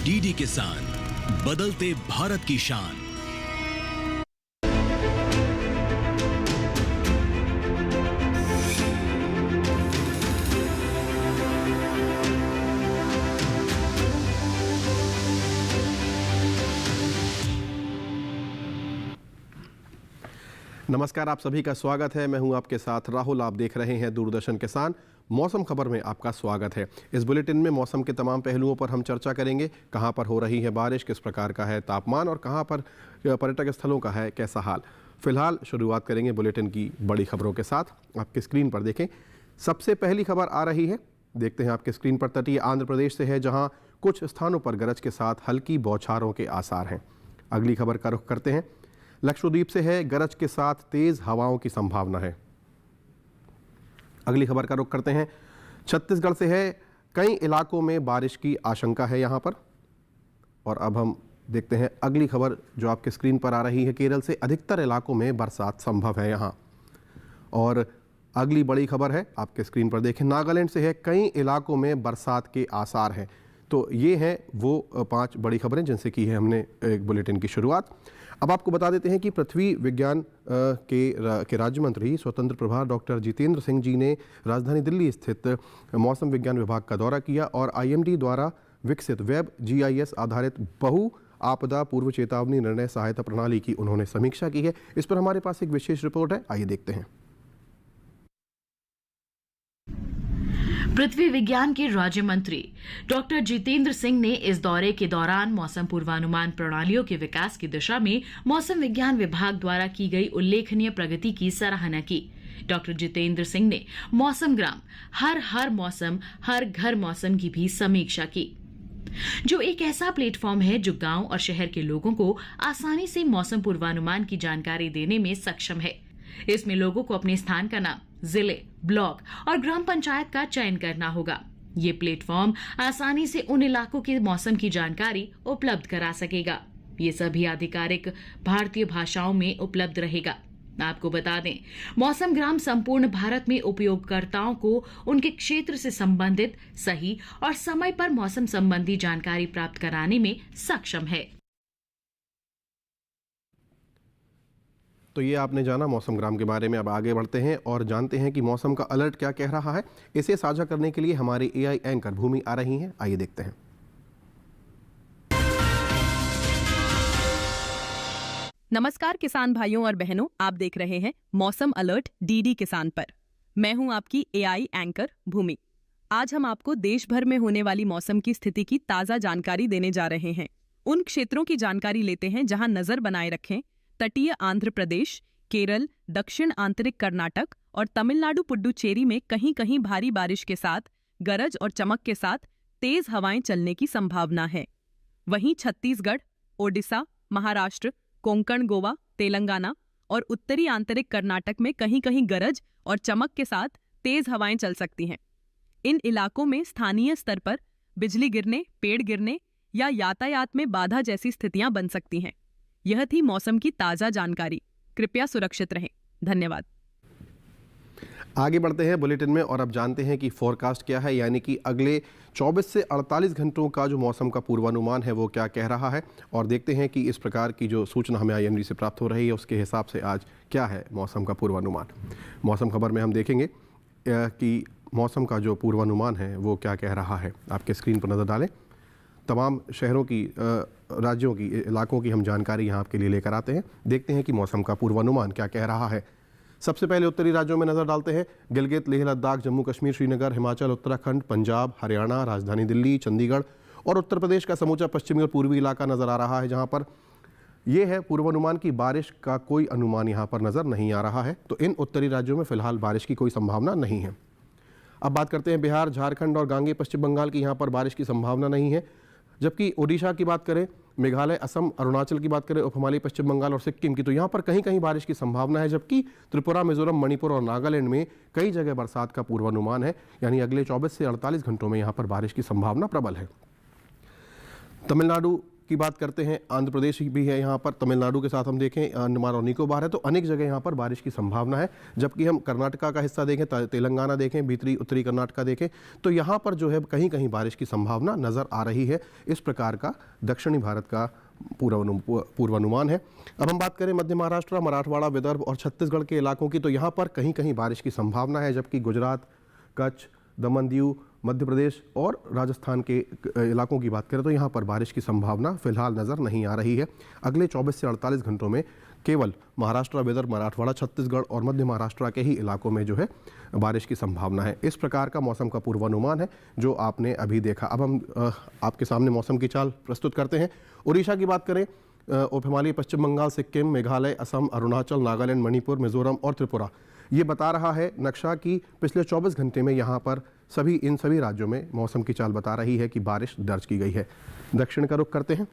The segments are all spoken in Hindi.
डीडी किसान, बदलते भारत की शान। नमस्कार, आप सभी का स्वागत है। मैं हूं आपके साथ राहुल। आप देख रहे हैं दूरदर्शन किसान। मौसम खबर में आपका स्वागत है। इस बुलेटिन में मौसम के तमाम पहलुओं पर हम चर्चा करेंगे। कहां पर हो रही है बारिश, किस प्रकार का है तापमान और कहां पर पर्यटक स्थलों का है कैसा हाल। फिलहाल शुरुआत करेंगे बुलेटिन की बड़ी खबरों के साथ। आपकी स्क्रीन पर देखें, सबसे पहली खबर आ रही है, देखते हैं आपके स्क्रीन पर। तटीय आंध्र प्रदेश से है, जहाँ कुछ स्थानों पर गरज के साथ हल्की बौछारों के आसार हैं। अगली खबर का रुख करते हैं। लक्षद्वीप से है, गरज के साथ तेज हवाओं की संभावना है। अगली खबर का रुख करते हैं। छत्तीसगढ़ से है, कई इलाकों में बारिश की आशंका है यहां पर। और अब हम देखते हैं अगली खबर जो आपके स्क्रीन पर आ रही है। केरल से अधिकतर इलाकों में बरसात संभव है यहां। और अगली बड़ी खबर है, आपके स्क्रीन पर देखें, नागालैंड से है, कई इलाकों में बरसात के आसार हैं। तो ये हैं वो 5 बड़ी खबरें जिनसे की है हमने एक बुलेटिन की शुरुआत। अब आपको बता देते हैं कि पृथ्वी विज्ञान के राज्य मंत्री स्वतंत्र प्रभार डॉक्टर जितेंद्र सिंह जी ने राजधानी दिल्ली स्थित मौसम विज्ञान विभाग का दौरा किया और आईएमडी द्वारा विकसित वेब जीआईएस आधारित बहु आपदा पूर्व चेतावनी निर्णय सहायता प्रणाली की उन्होंने समीक्षा की है। इस पर हमारे पास एक विशेष रिपोर्ट है, आइए देखते हैं। पृथ्वी विज्ञान के राज्य मंत्री डॉक्टर जितेंद्र सिंह ने इस दौरे के दौरान मौसम पूर्वानुमान प्रणालियों के विकास की दिशा में मौसम विज्ञान विभाग द्वारा की गई उल्लेखनीय प्रगति की सराहना की। डॉक्टर जितेंद्र सिंह ने मौसम ग्राम हर मौसम हर घर मौसम की भी समीक्षा की, जो एक ऐसा प्लेटफॉर्म है जो गांव और शहर के लोगों को आसानी से मौसम पूर्वानुमान की जानकारी देने में सक्षम है। इसमें लोगों को अपने स्थान का नाम, जिले, ब्लॉक और ग्राम पंचायत का चयन करना होगा। ये प्लेटफॉर्म आसानी से उन इलाकों के मौसम की जानकारी उपलब्ध करा सकेगा। ये सभी आधिकारिक भारतीय भाषाओं में उपलब्ध रहेगा। आपको बता दें, मौसम ग्राम संपूर्ण भारत में उपयोगकर्ताओं को उनके क्षेत्र से संबंधित सही और समय पर मौसम संबंधी जानकारी प्राप्त कराने में सक्षम है। तो ये आपने जाना मौसम ग्राम के बारे में। अब आगे बढ़ते हैं और जानते हैं कि मौसम का अलर्ट क्या कह रहा है। इसे साझा करने के लिए हमारे एआई एंकर भूमि आ रही हैं, आइए देखते हैं। नमस्कार किसान भाइयों और बहनों, आप देख रहे हैं मौसम अलर्ट डीडी किसान पर। मैं हूं आपकी एआई एंकर भूमि। आज हम आपको देश भर में होने वाली मौसम की स्थिति की ताजा जानकारी देने जा रहे हैं। उन क्षेत्रों की जानकारी लेते हैं जहां नजर बनाए रखें तटीय आंध्र प्रदेश, केरल, दक्षिण आंतरिक कर्नाटक और तमिलनाडु पुडुचेरी में कहीं कहीं भारी बारिश के साथ गरज और चमक के साथ तेज हवाएं चलने की संभावना है। वहीं छत्तीसगढ़, ओडिशा, महाराष्ट्र, कोंकण, गोवा, तेलंगाना और उत्तरी आंतरिक कर्नाटक में कहीं कहीं गरज और चमक के साथ तेज हवाएं चल सकती हैं। इन इलाकों में स्थानीय स्तर पर बिजली गिरने, पेड़ गिरने या यातायात में बाधा जैसी स्थितियां बन सकती हैं। यह थी मौसम की ताजा जानकारी। कृपया सुरक्षित रहें। धन्यवाद। आगे बढ़ते हैं बुलेटिन में और अब जानते हैं कि फोरकास्ट क्या है, यानी कि अगले 24 से 48 घंटों का जो मौसम का पूर्वानुमान है वो क्या कह रहा है। और देखते हैं कि इस प्रकार की जो सूचना हमें आईएमडी से प्राप्त हो रही है उसके हिसाब से आज क्या है मौसम का पूर्वानुमान। मौसम खबर में हम देखेंगे कि मौसम का जो पूर्वानुमान है वो क्या कह रहा है। आपके स्क्रीन पर नज़र डालें। तमाम शहरों की, राज्यों की, इलाकों की हम जानकारी यहाँ आपके लिए लेकर आते हैं। देखते हैं कि मौसम का पूर्वानुमान क्या कह रहा है। सबसे पहले उत्तरी राज्यों में नज़र डालते हैं। गिलगित, लेह लद्दाख, जम्मू कश्मीर, श्रीनगर, हिमाचल, उत्तराखंड, पंजाब, हरियाणा, राजधानी दिल्ली, चंडीगढ़ और उत्तर प्रदेश का समूचा पश्चिमी और पूर्वी इलाका नज़र आ रहा है, जहाँ पर यह है पूर्वानुमान की बारिश का कोई अनुमान यहाँ पर नज़र नहीं आ रहा है। तो इन उत्तरी राज्यों में फिलहाल बारिश की कोई संभावना नहीं है। अब बात करते हैं बिहार, झारखंड और गांगे पश्चिम बंगाल की। यहाँ पर बारिश की संभावना नहीं है। जबकि ओडिशा की बात करें, मेघालय, असम, अरुणाचल की बात करें, उप हिमालयी पश्चिम बंगाल और सिक्किम की, तो यहाँ पर कहीं कहीं बारिश की संभावना है। जबकि त्रिपुरा, मिजोरम, मणिपुर और नागालैंड में कई जगह बरसात का पूर्वानुमान है, यानी अगले 24 से 48 घंटों में यहाँ पर बारिश की संभावना प्रबल है। तमिलनाडु की बात करते हैं, आंध्र प्रदेश भी है यहाँ पर, तमिलनाडु के साथ हम देखें अंडमान और निकोबार है, तो अनेक जगह यहाँ पर बारिश की संभावना है। जबकि हम कर्नाटका का हिस्सा देखें, तेलंगाना देखें, भीतरी उत्तरी कर्नाटका देखें, तो यहाँ पर जो है कहीं कहीं बारिश की संभावना नज़र आ रही है। इस प्रकार का दक्षिणी भारत का पूर्वानुमान है। अब हम बात करें मध्य महाराष्ट्र, मराठवाड़ा, विदर्भ और छत्तीसगढ़ के इलाकों की, तो यहाँ पर कहीं कहीं बारिश की संभावना है। जबकि गुजरात, कच्छ, दमन दीव, मध्य प्रदेश और राजस्थान के इलाकों की बात करें तो यहाँ पर बारिश की संभावना फिलहाल नज़र नहीं आ रही है। अगले 24 से 48 घंटों में केवल महाराष्ट्र, विदर्भ, मराठवाड़ा, छत्तीसगढ़ और मध्य महाराष्ट्र के ही इलाकों में जो है बारिश की संभावना है। इस प्रकार का मौसम का पूर्वानुमान है जो आपने अभी देखा। अब हम आपके सामने मौसम की चाल प्रस्तुत करते हैं। उड़ीसा की बात करें, उप हिमालय पश्चिम बंगाल, सिक्किम, मेघालय, असम, अरुणाचल, नागालैंड, मणिपुर, मिजोरम और त्रिपुरा, ये बता रहा है नक्शा कि पिछले 24 घंटे में यहाँ पर इन सभी राज्यों में मौसम की चाल बता रही है कि बारिश दर्ज की गई है। दक्षिण का रुख करते हैं।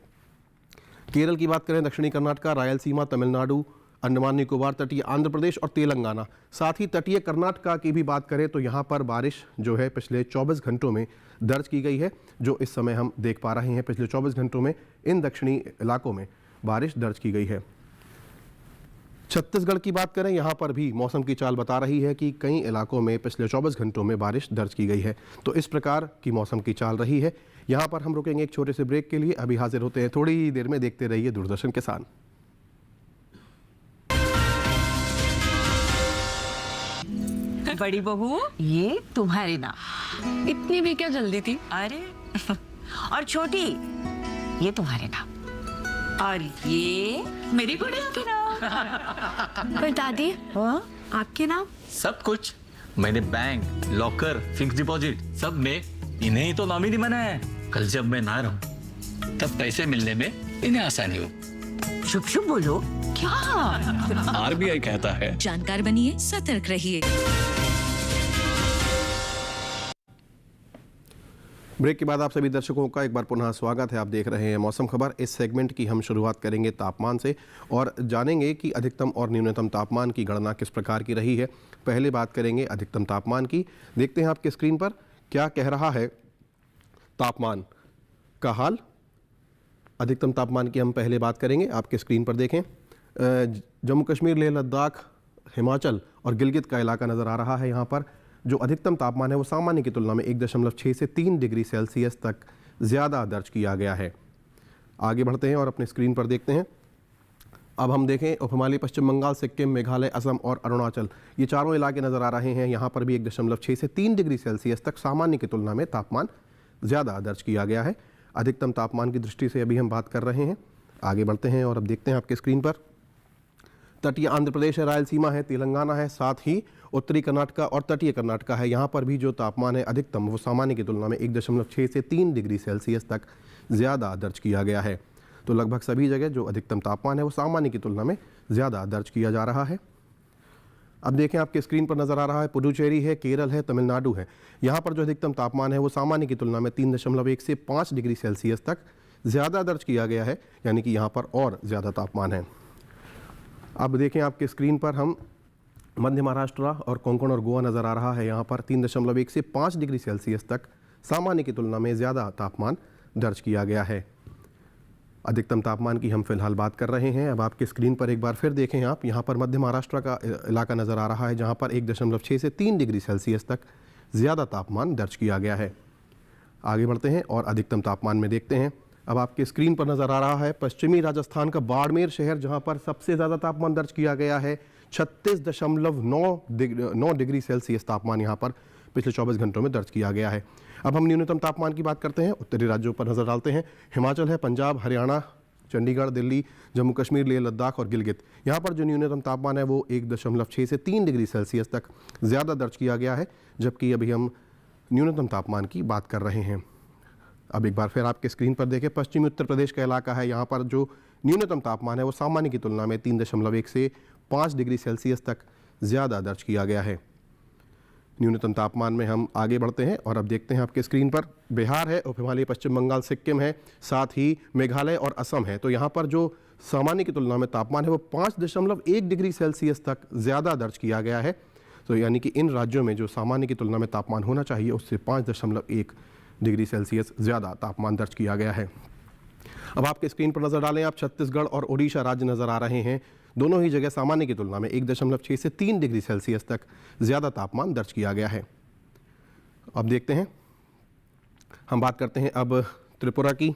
केरल की बात करें, दक्षिणी कर्नाटका, रायलसीमा, तमिलनाडु, अंडमान निकोबार, तटीय आंध्र प्रदेश और तेलंगाना, साथ ही तटीय कर्नाटका की भी बात करें तो यहाँ पर बारिश जो है पिछले 24 घंटों में दर्ज की गई है, जो इस समय हम देख पा रहे हैं। पिछले 24 घंटों में इन दक्षिणी इलाकों में बारिश दर्ज की गई है। छत्तीसगढ़ की बात करें, यहाँ पर भी मौसम की चाल बता रही है कि कई इलाकों में पिछले 24 घंटों में बारिश दर्ज की गई है। तो इस प्रकार की मौसम की चाल रही है। यहाँ पर हम रुकेंगे एक छोटे से ब्रेक के लिए, अभी हाजिर होते हैं थोड़ी ही देर में। देखते रहिए दूरदर्शन किसान। बड़ी बहू, ये तुम्हारे नाम। इतनी भी क्या जल्दी थी? अरे और छोटी, ये तुम्हारे नाम। और ये मेरी गुड़िया के नाम। पर दादी, हाँ? आपके नाम? सब कुछ मैंने बैंक, लॉकर, फिक्स डिपॉजिट सब में इन्हें ही तो नॉमिनी बनाया है। कल जब मैं ना रहूं तब पैसे मिलने में इन्हें आसानी हो। शुभ शुभ बोलो। क्या? आरबीआई कहता है जानकार बनिए, सतर्क रहिए। ब्रेक के बाद आप सभी दर्शकों का एक बार पुनः स्वागत है। आप देख रहे हैं मौसम खबर। इस सेगमेंट की हम शुरुआत करेंगे तापमान से और जानेंगे कि अधिकतम और न्यूनतम तापमान की गणना किस प्रकार की रही है। पहले बात करेंगे अधिकतम तापमान की। देखते हैं आपके स्क्रीन पर क्या कह रहा है तापमान का हाल। अधिकतम तापमान की हम पहले बात करेंगे, आपके स्क्रीन पर देखें। जम्मू कश्मीर, लेह लद्दाख, हिमाचल और गिलगित का इलाका नज़र आ रहा है। यहाँ पर जो अधिकतम तापमान है वो सामान्य की तुलना में 1.6 से 3 डिग्री सेल्सियस तक ज़्यादा दर्ज किया गया है। आगे बढ़ते हैं और अपने स्क्रीन पर देखते हैं। अब हम देखें उप हिमालय पश्चिम बंगाल, सिक्किम, मेघालय, असम और अरुणाचल, ये चारों इलाके नज़र आ रहे हैं। यहाँ पर भी 1.6 से 3 डिग्री सेल्सियस तक सामान्य की तुलना में तापमान ज़्यादा दर्ज किया गया है। अधिकतम तापमान की दृष्टि से अभी हम बात कर रहे हैं। आगे बढ़ते हैं और अब देखते हैं आपके स्क्रीन पर। तटीय आंध्र प्रदेश है, रायलसीमा है, तेलंगाना है, साथ ही उत्तरी कर्नाटका और तटीय कर्नाटका है। यहाँ पर भी जो तापमान है अधिकतम वो सामान्य की तुलना में 1.6 से 3 डिग्री सेल्सियस तक ज़्यादा दर्ज किया गया है। तो लगभग सभी जगह जो अधिकतम तापमान है वो सामान्य की तुलना में ज़्यादा दर्ज किया जा रहा है। अब देखें आपके स्क्रीन पर नज़र आ रहा है पुडुचेरी है, केरल है, तमिलनाडु है। यहाँ पर जो अधिकतम तापमान है वो सामान्य की तुलना में 3.1 से 5 डिग्री सेल्सियस तक ज़्यादा दर्ज किया गया है, यानी कि यहाँ पर और ज़्यादा तापमान है। अब देखें आपके स्क्रीन पर हम मध्य महाराष्ट्र और कोंकण और गोवा नज़र आ रहा है। यहाँ पर 3.1 से 5 डिग्री सेल्सियस तक सामान्य की तुलना में ज़्यादा तापमान दर्ज किया गया है। अधिकतम तापमान की हम फिलहाल बात कर रहे हैं। अब आपके स्क्रीन पर एक बार फिर देखें आप, यहाँ पर मध्य महाराष्ट्र का इलाका नज़र आ रहा है जहाँ पर 1.6 से 3 डिग्री सेल्सियस तक ज़्यादा तापमान दर्ज किया गया है। आगे बढ़ते हैं और अधिकतम तापमान में देखते हैं। अब आपके स्क्रीन पर नज़र आ रहा है पश्चिमी राजस्थान का बाड़मेर शहर, जहाँ पर सबसे ज़्यादा तापमान दर्ज किया गया है। 36.9 डिग्री सेल्सियस तापमान यहाँ पर पिछले 24 घंटों में दर्ज किया गया है। अब हम न्यूनतम तापमान की बात करते हैं। उत्तरी राज्यों पर नज़र डालते हैं। हिमाचल है, पंजाब, हरियाणा, चंडीगढ़, दिल्ली, जम्मू कश्मीर, लेह लद्दाख और गिलगित, यहाँ पर जो न्यूनतम तापमान है वो 1.6 से 3 डिग्री सेल्सियस तक ज़्यादा दर्ज किया गया है। जबकि अभी हम न्यूनतम तापमान की बात कर रहे हैं। अब एक बार फिर आपके स्क्रीन पर देखें, पश्चिमी उत्तर प्रदेश का इलाका है। यहाँ पर जो न्यूनतम तापमान है वो सामान्य की तुलना में 3.1 से 5 डिग्री सेल्सियस तक ज़्यादा दर्ज किया गया है। न्यूनतम तापमान में हम आगे बढ़ते हैं और अब देखते हैं आपके स्क्रीन पर बिहार है, उप हिमालय पश्चिम बंगाल, सिक्किम है, साथ ही मेघालय और असम है। तो यहाँ पर जो सामान्य की तुलना में तापमान है वो 5.1 डिग्री सेल्सियस तक ज़्यादा दर्ज किया गया है। तो यानी कि इन राज्यों में जो सामान्य की तुलना में तापमान होना चाहिए उससे 5.1 डिग्री सेल्सियस ज़्यादा तापमान दर्ज किया गया है। अब आपके स्क्रीन पर नजर डालें आप, छत्तीसगढ़ और ओडिशा राज्य नजर आ रहे हैं। दोनों ही जगह सामान्य की तुलना में 1.6 से 3 डिग्री सेल्सियस तक ज़्यादा तापमान दर्ज किया गया है। अब देखते हैं, हम बात करते हैं अब त्रिपुरा की।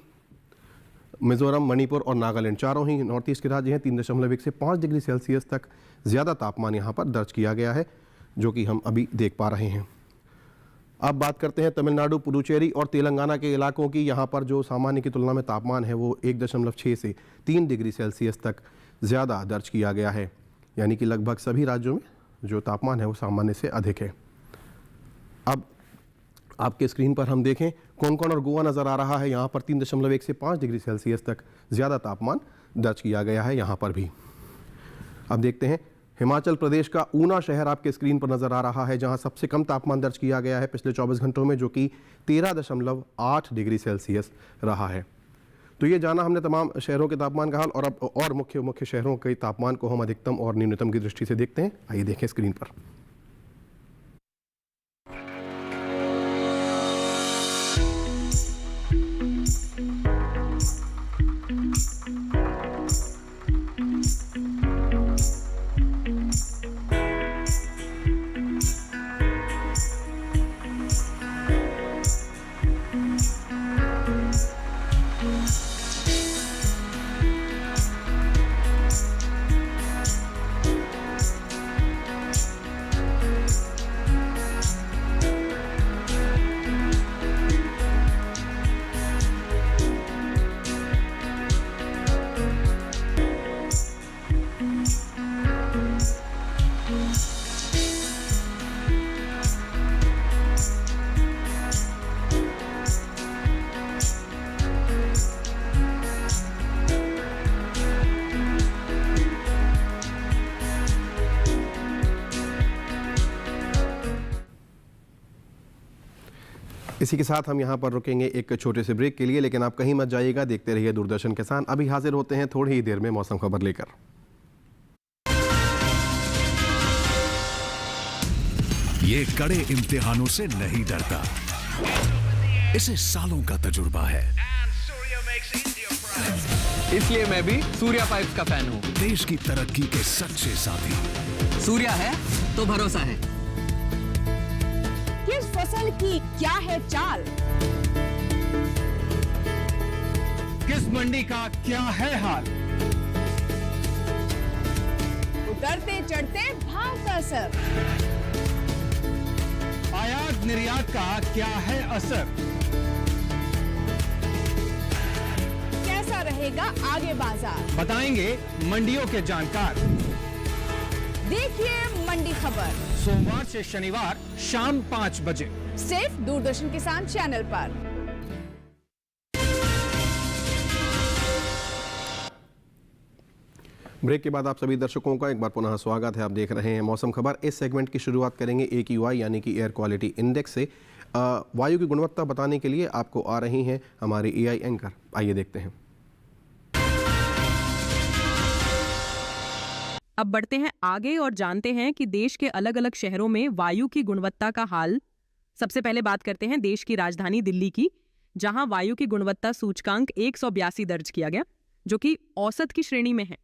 मिजोरम, मणिपुर और नागालैंड चारों ही नॉर्थ ईस्ट के राज्य हैं। 3.1 से 5 डिग्री सेल्सियस तक ज़्यादा तापमान यहाँ पर दर्ज किया गया है, जो कि हम अभी देख पा रहे हैं। अब बात करते हैं तमिलनाडु, पुडुचेरी और तेलंगाना के इलाकों की। यहाँ पर जो सामान्य की तुलना में तापमान है वो 1.6 से 3 डिग्री सेल्सियस तक ज़्यादा दर्ज किया गया है, यानी कि लगभग सभी राज्यों में जो तापमान है वो सामान्य से अधिक है। अब आपके स्क्रीन पर हम देखें, कोंकण और गोवा नज़र आ रहा है। यहाँ पर 3.1 से 5 डिग्री सेल्सियस तक ज़्यादा तापमान दर्ज किया गया है यहाँ पर भी। अब देखते हैं, हिमाचल प्रदेश का ऊना शहर आपके स्क्रीन पर नज़र आ रहा है, जहाँ सबसे कम तापमान दर्ज किया गया है पिछले 24 घंटों में, जो कि 13.8 डिग्री सेल्सियस रहा है। तो ये जाना हमने तमाम शहरों के तापमान का हाल, और अब और मुख्य शहरों के तापमान को हम अधिकतम और न्यूनतम की दृष्टि से देखते हैं। आइए देखें स्क्रीन पर। इसी के साथ हम यहाँ पर रुकेंगे एक छोटे से ब्रेक के लिए, लेकिन आप कहीं मत जाइएगा, देखते रहिए दूरदर्शन किसान। अभी हाजिर होते हैं थोड़ी ही देर में मौसम खबर लेकर। ये कड़े इम्तिहानों से नहीं डरता, इसे सालों का तजुर्बा है। इसलिए मैं भी सूर्या पाइप्स का फैन हूँ। देश की तरक्की के सच्चे साथी। सूर्या है तो भरोसा है। किस फसल की क्या है चाल, किस मंडी का क्या है हाल, उतरते चढ़ते भाव का असर, आयात निर्यात का क्या है असर, कैसा रहेगा आगे बाजार, बताएंगे मंडियों के जानकार। देखिए मंडी खबर सोमवार से शनिवार शाम 5 बजे सिर्फ दूरदर्शन किसान चैनल पर। ब्रेक के बाद आप सभी दर्शकों का एक बार पुनः स्वागत है। आप देख रहे हैं मौसम खबर। इस सेगमेंट की शुरुआत करेंगे AQI यानी कि एयर क्वालिटी इंडेक्स से। वायु की गुणवत्ता बताने के लिए आपको आ रही हैं हमारे AI एंकर। आइए देखते हैं। अब बढ़ते हैं आगे और जानते हैं कि देश के अलग अलग शहरों में वायु की गुणवत्ता का हाल। सबसे पहले बात करते हैं देश की राजधानी दिल्ली की, जहां वायु की गुणवत्ता सूचकांक 182 दर्ज किया गया, जो कि औसत की श्रेणी में है।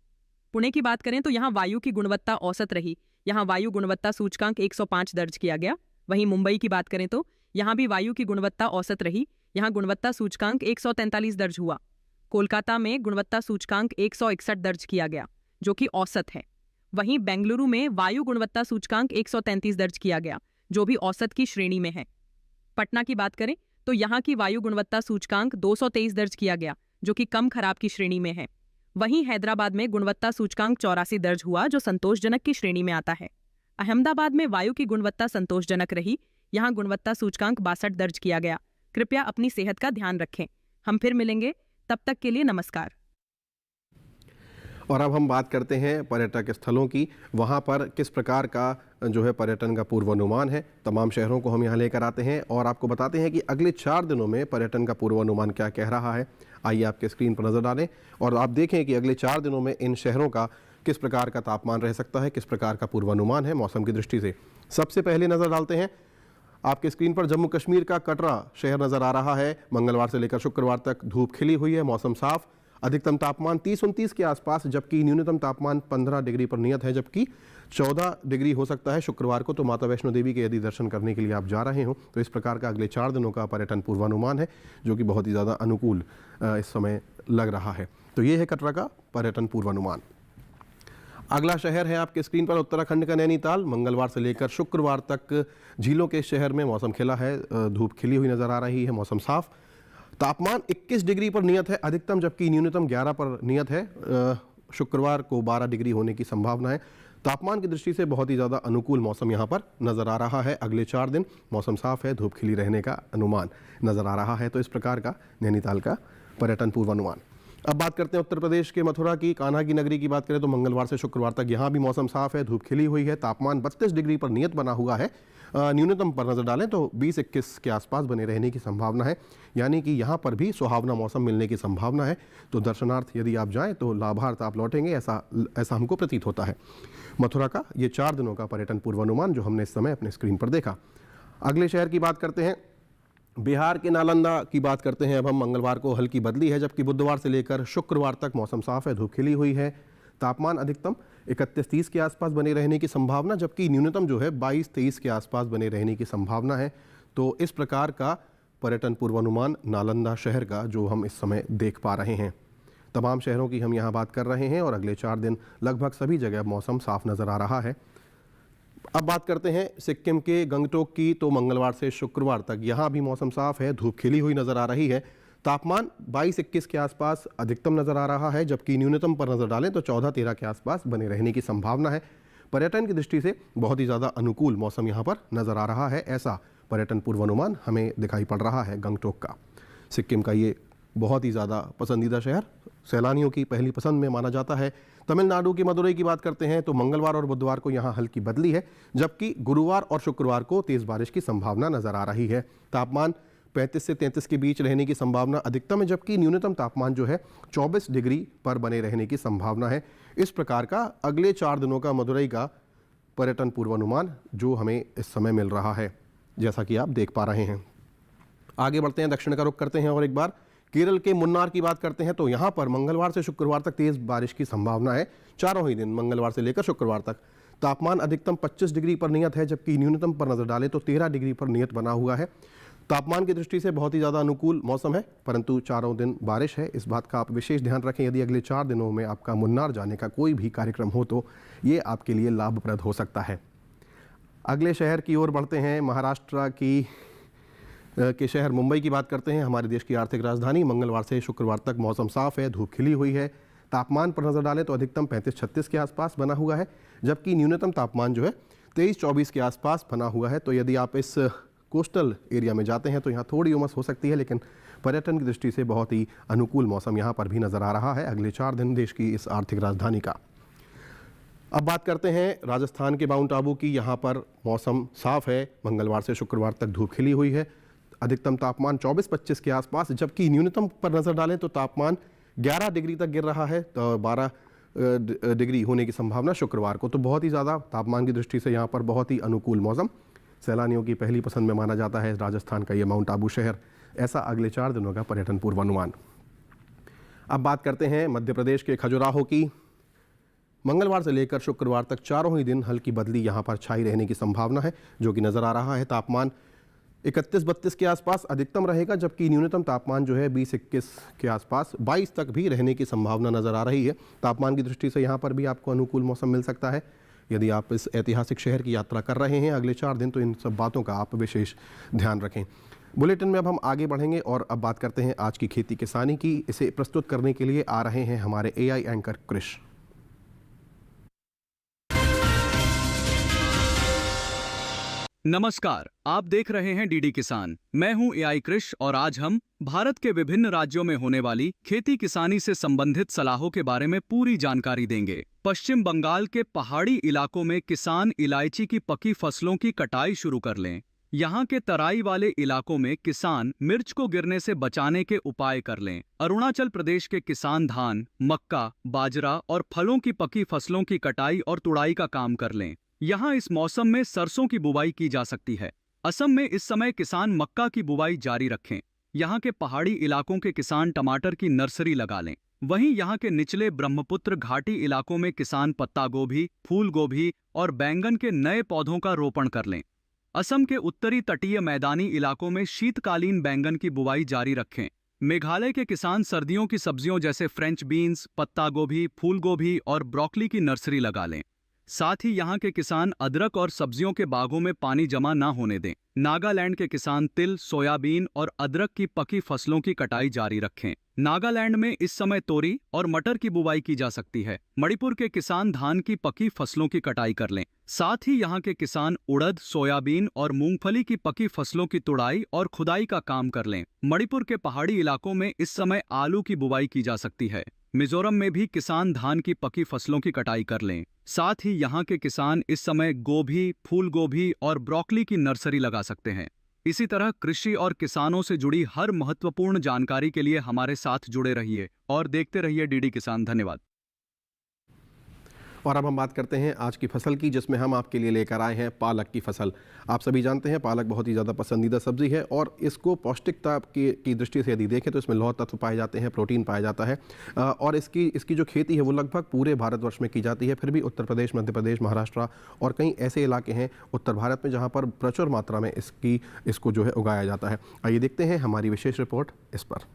पुणे की बात करें तो यहाँ वायु की गुणवत्ता औसत रही, यहाँ वायु गुणवत्ता सूचकांक 105 दर्ज किया गया। वहीं मुंबई की बात करें तो यहाँ भी वायु की गुणवत्ता औसत रही, यहाँ गुणवत्ता सूचकांक 143 दर्ज हुआ। कोलकाता में गुणवत्ता सूचकांक 161 दर्ज किया गया, जो कि औसत है। वहीं बेंगलुरु में वायु गुणवत्ता सूचकांक 133 दर्ज किया गया, जो भी औसत की श्रेणी में है। पटना की बात करें तो यहाँ की वायु गुणवत्ता सूचकांक 223 दर्ज किया गया, जो कि कम खराब की श्रेणी में है। वहीं हैदराबाद में गुणवत्ता सूचकांक 84 दर्ज हुआ, जो संतोषजनक की श्रेणी में आता है। अहमदाबाद में वायु की गुणवत्ता संतोषजनक रही, यहाँ गुणवत्ता सूचकांक 62 दर्ज किया गया। कृपया अपनी सेहत का ध्यान रखें। हम फिर मिलेंगे, तब तक के लिए नमस्कार। और अब हम बात करते हैं पर्यटक स्थलों की। वहाँ पर किस प्रकार का जो है पर्यटन का पूर्वानुमान है, तमाम शहरों को हम यहाँ लेकर आते हैं और आपको बताते हैं कि अगले 4 दिनों में पर्यटन का पूर्वानुमान क्या कह रहा है। आइए आपके स्क्रीन पर नज़र डालें और आप देखें कि अगले 4 दिनों में इन शहरों का किस प्रकार का तापमान रह सकता है, किस प्रकार का पूर्वानुमान है मौसम की दृष्टि से। सबसे पहले नज़र डालते हैं आपके स्क्रीन पर जम्मू कश्मीर का कटरा शहर नज़र आ रहा है। मंगलवार से लेकर शुक्रवार तक धूप खिली हुई है, मौसम साफ। अधिकतम तापमान 30-29 के आसपास, जबकि न्यूनतम तापमान 15 डिग्री पर नियत है, जबकि 14 डिग्री हो सकता है शुक्रवार को। तो माता वैष्णो देवी के यदि दर्शन करने के लिए आप जा रहे हो तो इस प्रकार का अगले 4 दिनों का पर्यटन पूर्वानुमान है, जो कि बहुत ही ज़्यादा अनुकूल इस समय लग रहा है। तो ये है कटरा का पर्यटन पूर्वानुमान। अगला शहर है आपके स्क्रीन पर उत्तराखंड का नैनीताल। मंगलवार से लेकर शुक्रवार तक झीलों के शहर में मौसम खिला है, धूप खिली हुई नज़र आ रही है, मौसम साफ। तापमान 21 डिग्री पर नियत है अधिकतम, जबकि न्यूनतम 11 पर नियत है। शुक्रवार को 12 डिग्री होने की संभावना है। तापमान की दृष्टि से बहुत ही ज़्यादा अनुकूल मौसम यहाँ पर नज़र आ रहा है। अगले 4 दिन मौसम साफ है, धूप खिली रहने का अनुमान नज़र आ रहा है। तो इस प्रकार का नैनीताल का पर्यटन पूर्वानुमान। अब बात करते हैं उत्तर प्रदेश के मथुरा की, कान्हा की नगरी की बात करें तो मंगलवार से शुक्रवार तक यहाँ भी मौसम साफ है, धूप खिली हुई है। तापमान 32 डिग्री पर नियत बना हुआ है। न्यूनतम पर नज़र डालें तो 20-21 के आसपास बने रहने की संभावना है, यानी कि यहाँ पर भी सुहावना मौसम मिलने की संभावना है। तो दर्शनार्थ यदि आप जाएं तो लाभार्थ आप लौटेंगे, ऐसा हमको प्रतीत होता है। मथुरा का ये 4 दिनों का पर्यटन पूर्वानुमान जो हमने इस समय अपने स्क्रीन पर देखा। अगले शहर की बात करते हैं, बिहार के नालंदा की बात करते हैं। अब हम मंगलवार को हल्की बदली है, जबकि बुधवार से लेकर शुक्रवार तक मौसम साफ है, धूप खिली हुई है। तापमान अधिकतम 31-30 के आसपास बने रहने की संभावना, जबकि न्यूनतम जो है 22-23 के आसपास बने रहने की संभावना है। तो इस प्रकार का पर्यटन पूर्वानुमान नालंदा शहर का जो हम इस समय देख पा रहे हैं। तमाम शहरों की हम यहाँ बात कर रहे हैं और अगले 4 दिन लगभग सभी जगह मौसम साफ नज़र आ रहा है। अब बात करते हैं सिक्किम के गंगटोक की, तो मंगलवार से शुक्रवार तक यहाँ भी मौसम साफ है, धूप खिली हुई नज़र आ रही है। तापमान 22-21 के आसपास अधिकतम नज़र आ रहा है, जबकि न्यूनतम पर नज़र डालें तो 14-13 के आसपास बने रहने की संभावना है। पर्यटन की दृष्टि से बहुत ही ज़्यादा अनुकूल मौसम यहाँ पर नज़र आ रहा है, ऐसा पर्यटन पूर्वानुमान हमें दिखाई पड़ रहा है गंगटोक का। सिक्किम का ये बहुत ही ज़्यादा पसंदीदा शहर, सैलानियों की पहली पसंद में माना जाता है। तमिलनाडु की मदुरई की बात करते हैं तो मंगलवार और बुधवार को यहाँ हल्की बदली है, जबकि गुरुवार और शुक्रवार को तेज़ बारिश की संभावना नज़र आ रही है। तापमान 35 से 33 के बीच रहने की संभावना अधिकतम है, जबकि न्यूनतम तापमान जो है 24 डिग्री पर बने रहने की संभावना है। इस प्रकार का अगले 4 दिनों का मदुरई का पर्यटन पूर्वानुमान जो हमें इस समय मिल रहा है, जैसा कि आप देख पा रहे हैं। आगे बढ़ते हैं, दक्षिण का रुख करते हैं और एक बार केरल के मुन्नार की बात करते हैं तो यहाँ पर मंगलवार से शुक्रवार तक तेज़ बारिश की संभावना है, चारों ही दिन मंगलवार से लेकर शुक्रवार तक। तापमान अधिकतम 25 डिग्री पर नियत है, जबकि न्यूनतम पर नज़र डालें तो 13 डिग्री पर नियत बना हुआ है। तापमान की दृष्टि से बहुत ही ज़्यादा अनुकूल मौसम है, परंतु चारों दिन बारिश है। इस बात का आप विशेष ध्यान रखें। यदि अगले 4 दिनों में आपका मुन्नार जाने का कोई भी कार्यक्रम हो तो ये आपके लिए लाभप्रद हो सकता है। अगले शहर की ओर बढ़ते हैं, महाराष्ट्र के शहर मुंबई की बात करते हैं। हमारे देश की आर्थिक राजधानी, मंगलवार से शुक्रवार तक मौसम साफ है, धूप खिली हुई है। तापमान पर नज़र डालें तो अधिकतम 35-36 के आसपास बना हुआ है, जबकि न्यूनतम तापमान जो है 23-24 के आसपास बना हुआ है। तो यदि आप इस कोस्टल एरिया में जाते हैं तो यहाँ थोड़ी उमस हो सकती है, लेकिन पर्यटन की दृष्टि से बहुत ही अनुकूल मौसम यहाँ पर भी नज़र आ रहा है अगले 4 दिन देश की इस आर्थिक राजधानी का। अब बात करते हैं राजस्थान के माउंट आबू की। यहाँ पर मौसम साफ है, मंगलवार से शुक्रवार तक धूप खिली हुई है। अधिकतम तापमान 24-25 के आसपास, जबकि न्यूनतम पर नज़र डालें तो तापमान 11 डिग्री तक गिर रहा है, तो 12 डिग्री होने की संभावना शुक्रवार को। तो बहुत ही ज़्यादा तापमान की दृष्टि से यहाँ पर बहुत ही अनुकूल मौसम, सैलानियों की पहली पसंद में माना जाता है राजस्थान का ये माउंट आबू शहर। ऐसा अगले 4 दिनों का पर्यटन पूर्वानुमान। अब बात करते हैं मध्य प्रदेश के खजुराहो की। मंगलवार से लेकर शुक्रवार तक चारों ही दिन हल्की बदली यहाँ पर छाई रहने की संभावना है, जो कि नज़र आ रहा है। तापमान 31-32 के आसपास अधिकतम रहेगा, जबकि न्यूनतम तापमान जो है 20-21 के आसपास 22 तक भी रहने की संभावना नज़र आ रही है। तापमान की दृष्टि से यहाँ पर भी आपको अनुकूल मौसम मिल सकता है यदि आप इस ऐतिहासिक शहर की यात्रा कर रहे हैं अगले 4 दिन, तो इन सब बातों का आप विशेष ध्यान रखें। बुलेटिन में अब हम आगे बढ़ेंगे और अब बात करते हैं आज की खेती किसानी की। इसे प्रस्तुत करने के लिए आ रहे हैं हमारे एआई एंकर कृष। नमस्कार, आप देख रहे हैं डीडी किसान। मैं हूं एआई कृष और आज हम भारत के विभिन्न राज्यों में होने वाली खेती किसानी से संबंधित सलाहों के बारे में पूरी जानकारी देंगे। पश्चिम बंगाल के पहाड़ी इलाकों में किसान इलायची की पकी फसलों की कटाई शुरू कर लें। यहाँ के तराई वाले इलाकों में किसान मिर्च को गिरने से बचाने के उपाय कर लें। अरुणाचल प्रदेश के किसान धान, मक्का, बाजरा और फलों की पकी फसलों की कटाई और तुड़ाई का काम कर लें। यहाँ इस मौसम में सरसों की बुवाई की जा सकती है। असम में इस समय किसान मक्का की बुवाई जारी रखें। यहाँ के पहाड़ी इलाकों के किसान टमाटर की नर्सरी लगा लें। वहीं यहाँ के निचले ब्रह्मपुत्र घाटी इलाकों में किसान पत्ता गोभी, फूल गोभी और बैंगन के नए पौधों का रोपण कर लें। असम के उत्तरी तटीय मैदानी इलाकों में शीतकालीन बैंगन की बुवाई जारी रखें। मेघालय के किसान सर्दियों की सब्जियों जैसे फ्रेंच बीन्स, पत्ता गोभी, फूल गोभी और ब्रोकली की नर्सरी लगा लें। साथ ही यहाँ के किसान अदरक और सब्जियों के बागों में पानी जमा न होने दें। नागालैंड के किसान तिल, सोयाबीन और अदरक की पकी फसलों की कटाई जारी रखें। नागालैंड में इस समय तोरी और मटर की बुवाई की जा सकती है। मणिपुर के किसान धान की पकी फसलों की कटाई कर लें। साथ ही यहाँ के किसान उड़द, सोयाबीन और मूंगफली की पकी फसलों की तुड़ाई और खुदाई का काम कर लें। मणिपुर के पहाड़ी इलाकों में इस समय आलू की बुवाई की जा सकती है। मिजोरम में भी किसान धान की पकी फसलों की कटाई कर लें। साथ ही यहाँ के किसान इस समय गोभी, फूल गोभी और ब्रोकली की नर्सरी लगा सकते हैं। इसी तरह कृषि और किसानों से जुड़ी हर महत्वपूर्ण जानकारी के लिए हमारे साथ जुड़े रहिए और देखते रहिए डीडी किसान। धन्यवाद। और अब हम बात करते हैं आज की फसल की, जिसमें हम आपके लिए लेकर आए हैं पालक की फसल। आप सभी जानते हैं पालक बहुत ही ज़्यादा पसंदीदा सब्जी है और इसको पौष्टिकता की दृष्टि से यदि देखें तो इसमें लौह तत्व पाए जाते हैं, प्रोटीन पाया जाता है और इसकी जो खेती है वो लगभग पूरे भारतवर्ष में की जाती है। फिर भी उत्तर प्रदेश, मध्य प्रदेश, महाराष्ट्र और कई ऐसे इलाके हैं उत्तर भारत में जहाँ पर प्रचुर मात्रा में इसको जो है उगाया जाता है। आइए देखते हैं हमारी विशेष रिपोर्ट इस पर।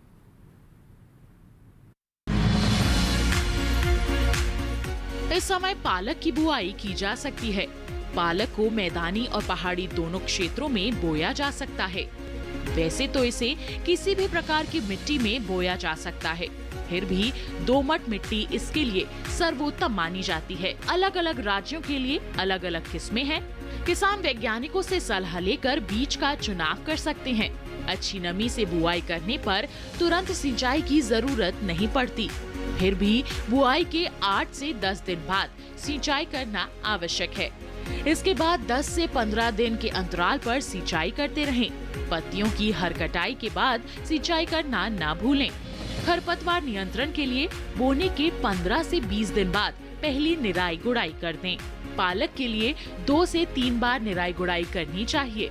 इस समय पालक की बुआई की जा सकती है। पालक को मैदानी और पहाड़ी दोनों क्षेत्रों में बोया जा सकता है। वैसे तो इसे किसी भी प्रकार की मिट्टी में बोया जा सकता है, फिर भी दोमट मिट्टी इसके लिए सर्वोत्तम मानी जाती है। अलग अलग राज्यों के लिए अलग अलग किस्में हैं। किसान वैज्ञानिकों से सलाह लेकर बीज का चुनाव कर सकते हैं। अच्छी नमी से बुआई करने पर तुरंत सिंचाई की जरूरत नहीं पड़ती। फिर भी बुआई के 8 से 10 दिन बाद सिंचाई करना आवश्यक है। इसके बाद 10 से 15 दिन के अंतराल पर सिंचाई करते रहें। पत्तियों की हर कटाई के बाद सिंचाई करना ना भूलें। खरपतवार नियंत्रण के लिए बोने के 15 से 20 दिन बाद पहली निराई गुड़ाई कर दें। पालक के लिए 2 से 3 बार निराई गुड़ाई करनी चाहिए।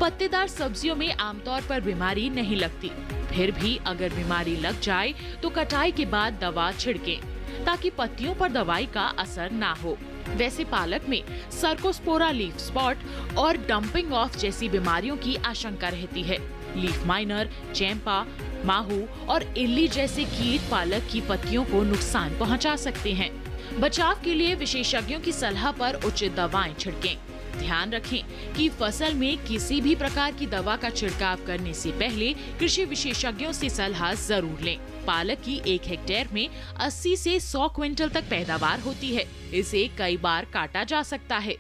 पत्तेदार सब्जियों में आमतौर पर बीमारी नहीं लगती, फिर भी अगर बीमारी लग जाए तो कटाई के बाद दवा छिड़कें ताकि पत्तियों पर दवाई का असर ना हो। वैसे पालक में सर्कोस्पोरा लीफ स्पॉट और डंपिंग ऑफ जैसी बीमारियों की आशंका रहती है। लीफ माइनर, चैंपा, माहू और इल्ली जैसे कीट पालक की पत्तियों को नुकसान पहुंचा सकते हैं। बचाव के लिए विशेषज्ञों की सलाह पर उचित दवाएं छिड़कें। ध्यान रखें कि फसल में किसी भी प्रकार की दवा का छिड़काव करने से पहले कृषि विशेषज्ञों से सलाह जरूर लें। पालक की 1 हेक्टेयर में 80 से 100 क्विंटल तक पैदावार होती है। इसे कई बार काटा जा सकता है।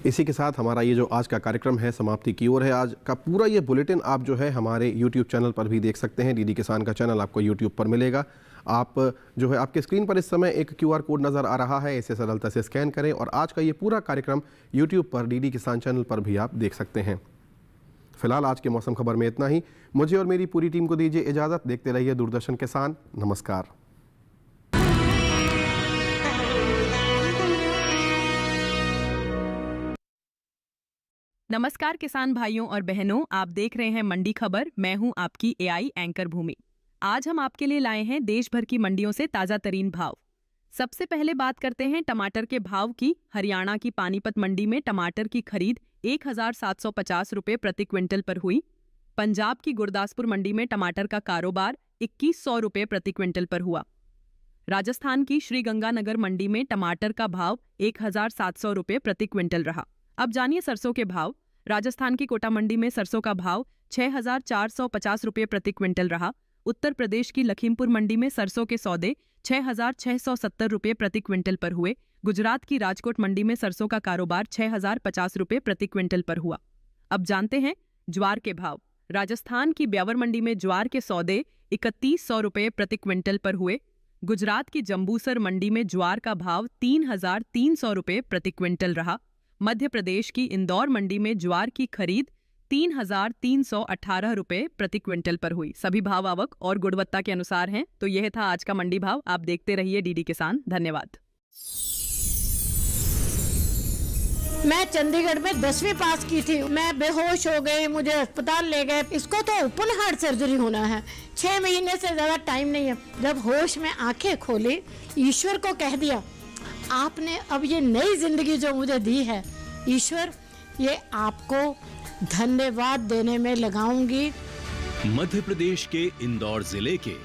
इसी के साथ हमारा ये जो आज का कार्यक्रम है समाप्ति की ओर है। आज का पूरा ये बुलेटिन आप जो है हमारे YouTube चैनल पर भी देख सकते हैं। डीडी किसान का चैनल आपको YouTube पर मिलेगा। आप जो है आपके स्क्रीन पर इस समय एक QR कोड नज़र आ रहा है, इसे सरलता से स्कैन करें और आज का ये पूरा कार्यक्रम YouTube पर डीडी किसान चैनल पर भी आप देख सकते हैं। फिलहाल आज के मौसम खबर में इतना ही। मुझे और मेरी पूरी टीम को दीजिए इजाज़त। देखते रहिए दूरदर्शन किसान। नमस्कार। नमस्कार किसान भाइयों और बहनों, आप देख रहे हैं मंडी खबर। मैं हूं आपकी एआई एंकर भूमि। आज हम आपके लिए लाए हैं देश भर की मंडियों से ताजा तरीन भाव। सबसे पहले बात करते हैं टमाटर के भाव की। हरियाणा की पानीपत मंडी में टमाटर की खरीद 1750 रुपये प्रति क्विंटल पर हुई। पंजाब की गुरदासपुर मंडी में टमाटर का कारोबार 2100 रुपये प्रति क्विंटल पर हुआ। राजस्थान की श्रीगंगानगर मंडी में टमाटर का भाव 1700 रुपये प्रति क्विंटल रहा। अब जानिए सरसों के भाव। राजस्थान की कोटा मंडी में सरसों का भाव 6450 रुपये प्रति क्विंटल रहा। उत्तर प्रदेश की लखीमपुर मंडी में सरसों के सौदे 6670 रुपये प्रति क्विंटल पर हुए। गुजरात की राजकोट मंडी में सरसों का कारोबार 6050 रुपये प्रति क्विंटल पर हुआ। अब जानते हैं ज्वार के भाव। राजस्थान की ब्यावर मंडी में ज्वार के सौदे 3100 रुपये प्रति क्विंटल पर हुए। गुजरात की जंबूसर मंडी में ज्वार का भाव 3300 रुपये प्रति क्विंटल रहा। मध्य प्रदेश की इंदौर मंडी में ज्वार की खरीद 3318 रुपये प्रति क्विंटल पर हुई। सभी भाव आवक और गुणवत्ता के अनुसार हैं। तो यह था आज का मंडी भाव। आप देखते रहिए डीडी किसान। धन्यवाद। मैं चंडीगढ़ में 10वीं पास की थी, मैं बेहोश हो गई, मुझे अस्पताल ले गए। इसको तो ओपन हार्ट सर्जरी होना है, 6 महीने से ज्यादा टाइम नहीं है। जब होश में आंखें खोली, ईश्वर को कह दिया, आपने अब ये नई जिंदगी जो मुझे दी है, ईश्वर ये आपको धन्यवाद देने में लगाऊंगी। मध्य प्रदेश के इंदौर जिले के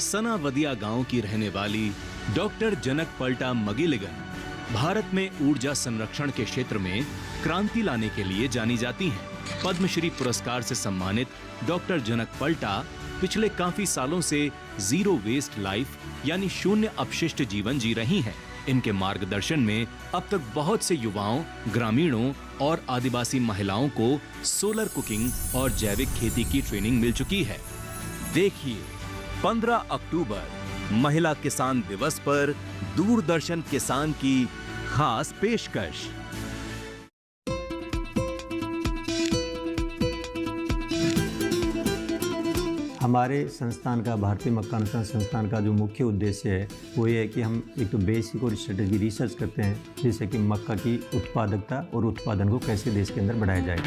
सनावदिया गांव की रहने वाली डॉक्टर जनक पलटा मगिलिगन भारत में ऊर्जा संरक्षण के क्षेत्र में क्रांति लाने के लिए जानी जाती हैं। पद्मश्री पुरस्कार से सम्मानित डॉक्टर जनक पलटा पिछले काफी सालों से जीरो वेस्ट लाइफ यानी शून्य अपशिष्ट जीवन जी रही हैं। इनके मार्गदर्शन में अब तक बहुत से युवाओं, ग्रामीणों और आदिवासी महिलाओं को सोलर कुकिंग और जैविक खेती की ट्रेनिंग मिल चुकी है। देखिए 15 अक्टूबर महिला किसान दिवस पर दूरदर्शन किसान की खास पेशकश। हमारे संस्थान का, भारतीय मक्का अनुसंधान संस्थान का जो मुख्य उद्देश्य है वो ये है कि हम एक तो बेसिक और स्ट्रेटेजी रिसर्च करते हैं, जैसे कि मक्का की उत्पादकता और उत्पादन को कैसे देश के अंदर बढ़ाया जाए।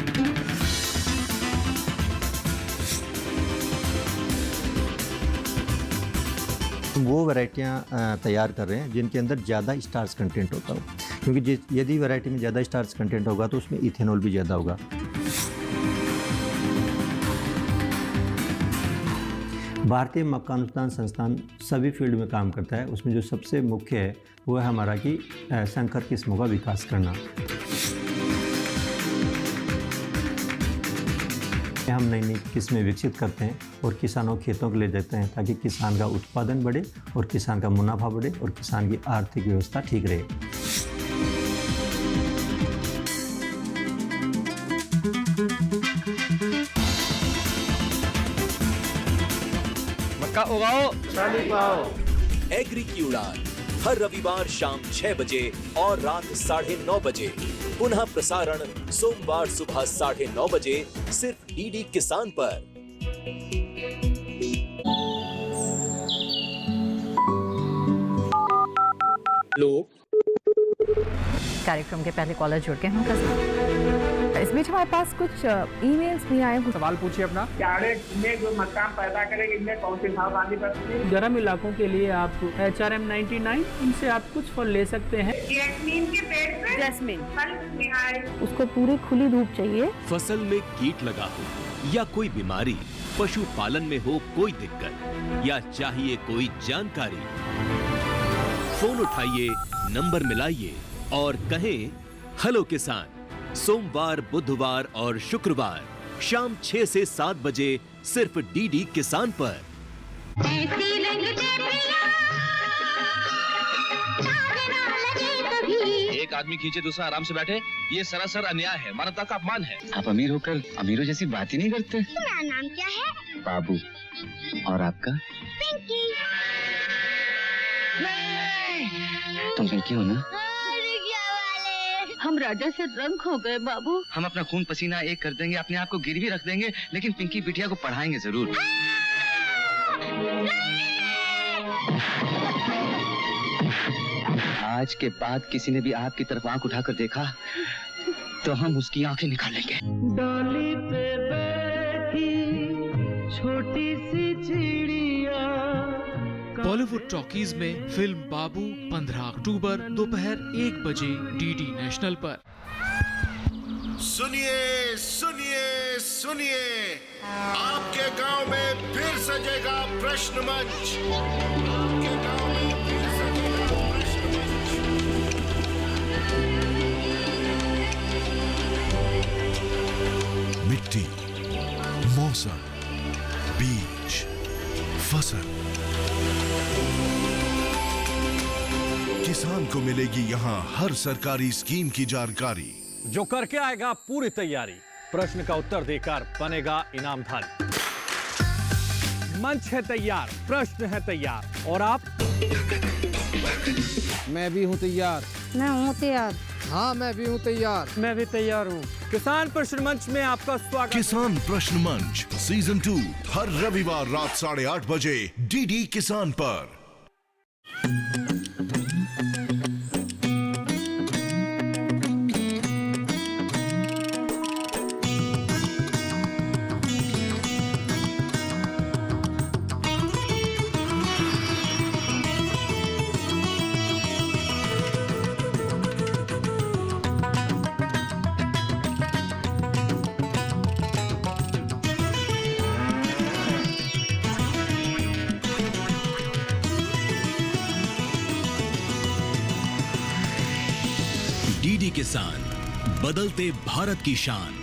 वो वैरायटियाँ तैयार कर रहे हैं जिनके अंदर ज़्यादा स्टार्च कंटेंट होता हो, क्योंकि यदि वैरायटी में ज़्यादा स्टार्च कंटेंट होगा तो उसमें इथेनॉल भी ज़्यादा होगा। भारतीय मक्का अनुसंधान संस्थान सभी फील्ड में काम करता है। उसमें जो सबसे मुख्य है वो है हमारा कि संकर किस्मों का विकास करना। हम नई नई किस्में विकसित करते हैं और किसानों खेतों को ले जाते हैं ताकि किसान का उत्पादन बढ़े और किसान का मुनाफा बढ़े और किसान की आर्थिक व्यवस्था ठीक रहे। मक्का उगाओ, शादी पाओ। एग्री की उड़ान हर रविवार शाम 6 बजे और रात 9:30 बजे। पुनः प्रसारण सोमवार सुबह 9:30 बजे सिर्फ डीडी किसान पर। लोग कार्यक्रम के पहले कॉलर जुड़ के हम इस बीच हमारे पास कुछ ईमेल्स भी आए। सवाल पूछिए अपना। में जो मकान पैदा करेंगे इनमें कौन सी सावधानी बरतनी है? गर्म इलाकों के लिए आप HRM 99 इनसे आप कुछ फल ले सकते हैं। जैस्मीन के पेड़ पे जैस्मीन फल उसको पूरी खुली धूप चाहिए। फसल में कीट लगा हो या कोई बीमारी, पशुपालन में हो कोई दिक्कत या चाहिए कोई जानकारी, फोन उठाइए, नंबर मिलाइए और कहें हेलो किसान। सोमवार, बुधवार और शुक्रवार शाम 6 से 7 बजे सिर्फ डीडी किसान पर। एक आदमी खींचे दूसरा आराम से बैठे, ये सरासर अन्याय है, मानवता का अपमान है। आप अमीर होकर अमीरों जैसी बात ही नहीं करते। मेरा नाम क्या है? बाबू। और आपका? पिंकी। तुम पिंकी हो ना? हम राजा से रंग हो गए बाबू। हम अपना खून पसीना एक कर देंगे, अपने आप को गिरवी रख देंगे, लेकिन पिंकी बिटिया को पढ़ाएंगे जरूर। आज के बाद किसी ने भी आपकी तरफ आंख उठाकर देखा तो हम उसकी आंखें निकालेंगे। डाली पे बैठी छोटी सी चिड़िया। बॉलीवुड टॉकीज में फिल्म बाबू 15 अक्टूबर दोपहर 1 बजे डीडी नेशनल पर। सुनिए सुनिए सुनिए, आपके गांव में फिर सजेगा प्रश्न मंच। आपके गांव में फिर सजेगा प्रश्न मंच। मिट्टी, मौसम, बीज, फसल, किसान को मिलेगी यहाँ हर सरकारी स्कीम की जानकारी। जो करके आएगा पूरी तैयारी, प्रश्न का उत्तर देकर बनेगा इनामधारी। मंच है तैयार, प्रश्न है तैयार और आप? मैं भी हूँ तैयार। मैं हूँ तैयार। हाँ मैं भी हूँ तैयार। मैं भी तैयार हूँ। किसान प्रश्न मंच में आपका स्वागत। किसान प्रश्न मंच सीजन 2 हर रविवार रात 8:30 बजे डीडी किसान पर। किसान, बदलते भारत की शान।